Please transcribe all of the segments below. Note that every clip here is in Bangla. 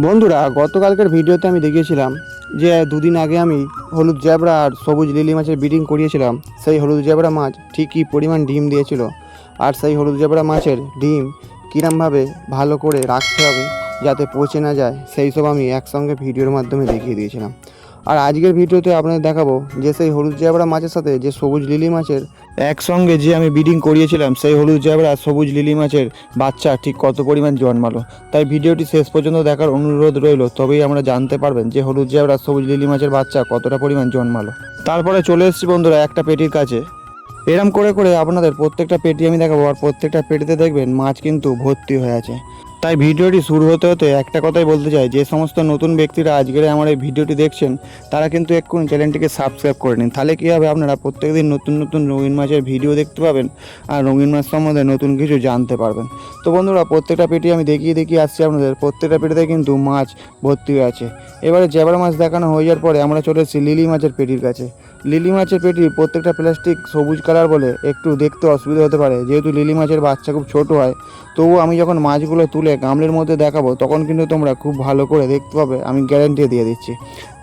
বন্ধুরা, গতকালকের ভিডিওতে আমি দেখিয়েছিলাম যে দুদিন আগে আমি হলুদ জ্যাবরা আর সবুজ লিলি মাছের ব্রিডিং করিয়েছিলাম। সেই হলুদ জ্যাবরা মাছ ঠিক কী পরিমাণ ডিম দিয়েছিল, আর সেই হলুদ জ্যাবরা মাছের ডিম কীরমভাবে ভালো করে রাখতে হবে যাতে পচে না যায়, সেই সব আমি একসঙ্গে ভিডিওর মাধ্যমে দেখিয়ে দিয়েছিলাম। আর আজকের ভিডিওতে আপনাদের দেখাবো যে সেই হলুদ জ্যাবরা মাছের সাথে যে সবুজ লিলি মাছের একসঙ্গে যে আমি ব্রিডিং করিয়েছিলাম, সেই হলুদ জ্যাবরা সবুজ লিলি মাছের বাচ্চা ঠিক কত পরিমাণ জন্মালো। তাই ভিডিওটি শেষ পর্যন্ত দেখার অনুরোধ রইল, তবেই আমরা জানতে পারবেন যে হলুদ জ্যাবরা সবুজ লিলি মাছের বাচ্চা কতটা পরিমাণ জন্মালো। তারপরে চলে এসেছি বন্ধুরা একটা পেটির কাছে। এরম করে করে আপনাদের প্রত্যেকটা পেটি আমি দেখাবো, আর প্রত্যেকটা পেটিতে দেখবেন মাছ কিন্তু ভর্তি হয়ে আছে। তাই ভিডিওটি শুরু হতে হতে একটা কথাই বলতে চাই, যে সমস্ত নতুন ব্যক্তিরা আজকের আমার এই ভিডিওটি দেখছেন তারা কিন্তু এক্ষুনি চ্যানেলটিকে সাবস্ক্রাইব করে নিন। তাহলে কী হবে, আপনারা প্রত্যেকদিন নতুন নতুন রঙিন মাছের ভিডিও দেখতে পাবেন আর রঙিন মাছ সম্বন্ধে নতুন কিছু জানতে পারবেন। তো বন্ধুরা, প্রত্যেকটা পেটি আমি দেখিয়ে আসছি আপনাদের। প্রত্যেকটা পেটিতে কিন্তু মাছ ভর্তি হয়ে আছে। এবারে জ্যাবরা মাছ দেখানো হয়ে যাওয়ার পরে আমরা চলে এসেছি লিলি মাছের পেটির কাছে। লিলি মাছের পেটি প্রত্যেকটা প্লাস্টিক সবুজ কালার বলে একটু দেখতে অসুবিধা হতে পারে, যেহেতু লিলি মাছের বাচ্চা খুব ছোট হয়। তবুও আমি যখন মাছগুলো তুলে গামলির মধ্যে দেখাবো তখন কিন্তু তোমরা খুব ভালো করে দেখতে পাবে, আমি গ্যারান্টি দিয়ে দিচ্ছি।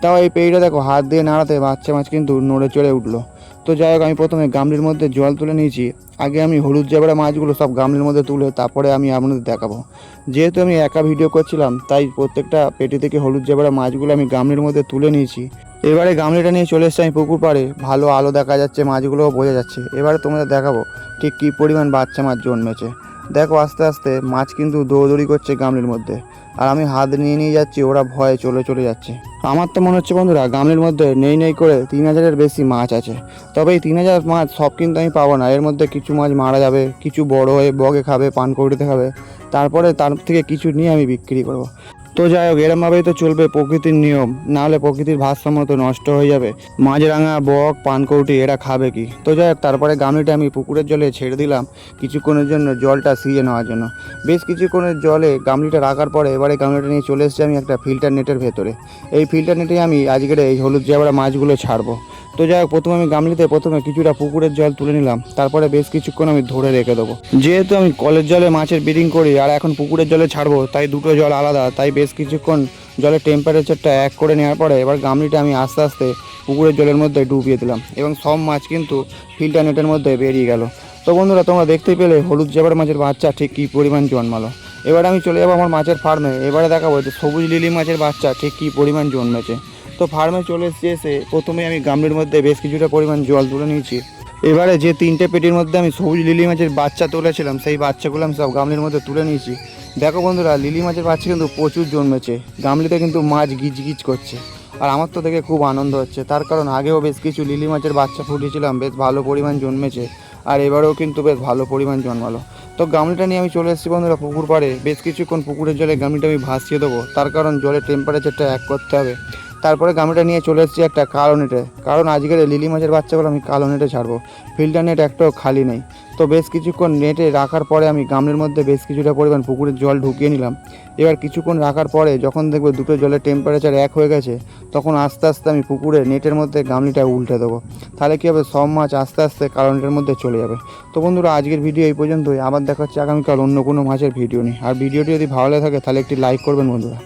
তাও এই পেটিটা দেখো, হাত দিয়ে নাড়াতে বাচ্চা মাছ কিন্তু নড়ে চড়ে উঠলো। তো যাই হোক, আমি প্রথমে গামলির মধ্যে জল তুলে নিয়েছি। আগে আমি হলুদ জ্যাবরা মাছগুলো সব গামলির মধ্যে তুলে তারপরে আমি আপনাদের দেখাবো। যেহেতু আমি একা ভিডিও করছিলাম তাই প্রত্যেকটা পেটি থেকে হলুদ জ্যাবরা মাছগুলো আমি গামলির মধ্যে তুলে নিয়েছি। এবারে গামলিটা নিয়ে চলে এসেছি আমি পুকুর পাড়ে। ভালো আলো দেখা যাচ্ছে, মাছগুলোও বোঝা যাচ্ছে। এবারে তোমাদের দেখাবো ঠিক কী পরিমাণ বাচ্চা মাছ জন্মেছে। দেখো, আস্তে আস্তে মাছ কিন্তু দৌড়দৌড়ি করছে গামলির মধ্যে, আর আমি হাত নিয়ে যাচ্ছি, ওরা ভয়ে চলে যাচ্ছে। আমার তো মনে হচ্ছে বন্ধুরা, গামলির মধ্যে নেই করে 3000-এর বেশি মাছ আছে। তবে এই 3000 মাছ সব কিন্তু আমি পাবো না। এর মধ্যে কিছু মাছ মারা যাবে, কিছু বড় হয়ে বগে খাবে, পানকৌড়িতে খাবে, তারপরে তার থেকে কিছু নিয়ে আমি বিক্রি করব। তো যাই হোক, এরমভাবেই তো চলবে প্রকৃতির নিয়ম, নাহলে প্রকৃতির ভারসাম্য তো নষ্ট হয়ে যাবে। মাছরাঙা, বক, পানকৌটি এরা খাবে কি? তো যাই হোক, তারপরে গামলিটা আমি পুকুরের জলে ছেড়ে দিলাম কিছুক্ষণের জন্য জলটা সিয়ে নেওয়ার জন্য। বেশ কিছুক্ষণের জলে গামলিটা রাখার পরে এবারে গামলিটা নিয়ে চলে এসেছি আমি একটা ফিল্টার নেটের ভেতরে। এই ফিল্টার নেটে আমি আজকের এই হলুদ জ্যাবরা মাছগুলো ছাড়বো। তো যাই হোক, প্রথমে আমি গামলিতে কিছুটা পুকুরের জল তুলে নিলাম, তারপরে বেশ কিছুক্ষণ আমি ধরে রেখে দেবো। যেহেতু আমি কলের জলে মাছের ব্রিডিং করি আর এখন পুকুরের জলে ছাড়বো, তাই দুটো জল আলাদা। তাই বেশ কিছুক্ষণ জলের টেম্পারেচারটা এক করে নেওয়ার পরে এবার গামলিটা আমি আস্তে আস্তে পুকুরের জলের মধ্যে ডুবিয়ে দিলাম, এবং সব মাছ কিন্তু ফিল্টার নেটের মধ্যে বেরিয়ে গেল। তো বন্ধুরা, তোমরা দেখতেই পেলে হলুদ জ্যাবরা মাছের বাচ্চা ঠিক কী পরিমাণ জন্মালো। এবার আমি চলে যাবো আমার মাছের ফার্মে। এবারে দেখাবো যে সবুজ লিলি মাছের বাচ্চা ঠিক কী পরিমাণ জন্মেছে। তো ফার্মে চলে এসে প্রথমে আমি গামলির মধ্যে বেশ কিছুটা পরিমাণ জল তুলে নিয়েছি। এবারে যে 3টে পেটির মধ্যে আমি সবুজ লিলি মাছের বাচ্চা তুলেছিলাম, সেই বাচ্চাগুলো আমি সব গামলির মধ্যে তুলে নিয়েছি। দেখো বন্ধুরা, লিলি মাছের বাচ্চা কিন্তু প্রচুর জন্মেছে। গামলিতে কিন্তু মাছ গিজ করছে, আর আমার তো দেখে খুব আনন্দ হচ্ছে। তার কারণ আগেও বেশ কিছু লিলি মাছের বাচ্চা ফুটিয়েছিলাম, বেশ ভালো পরিমাণ জন্মেছে, আর এবারেও কিন্তু বেশ ভালো পরিমাণ জন্মালো। তো গামলিটা নিয়ে আমি চলে এসেছি বন্ধুরা পুকুর পাড়ে। বেশ কিছুক্ষণ পুকুরের জলে গামলিটা আমি ভাসিয়ে দেবো, তার কারণ জলের টেম্পারেচারটা এক করতে হবে। তারপরে গামলিটা নিয়ে চলে এসেছি একটা কালো নেটে, কারণ আজকের লিলি মাছের বাচ্চাগুলো আমি কালো নেটে ছাড়বো। ফিল্টার নেট একটাও খালি নেই। তো বেশ কিছুক্ষণ নেটে রাখার পরে আমি গামলির মধ্যে বেশ কিছুটা পরিমাণ পুকুরের জল ঢুকিয়ে নিলাম। এবার কিছুক্ষণ রাখার পরে যখন দেখবো দুটো জলের টেম্পারেচার এক হয়ে গেছে, তখন আস্তে আস্তে আমি পুকুরে নেটের মধ্যে গামলিটা উল্টে দেবো। তাহলে কী হবে, সব মাছ আস্তে আস্তে কালো নেটের মধ্যে চলে যাবে। তো বন্ধুরা, আজকের ভিডিও এই পর্যন্তই। আবার দেখা হচ্ছে আগামীকাল অন্য কোনো মাছের ভিডিও নিয়ে। আর ভিডিওটি যদি ভালো লাগে থাকে তাহলে একটি লাইক করবেন বন্ধুরা।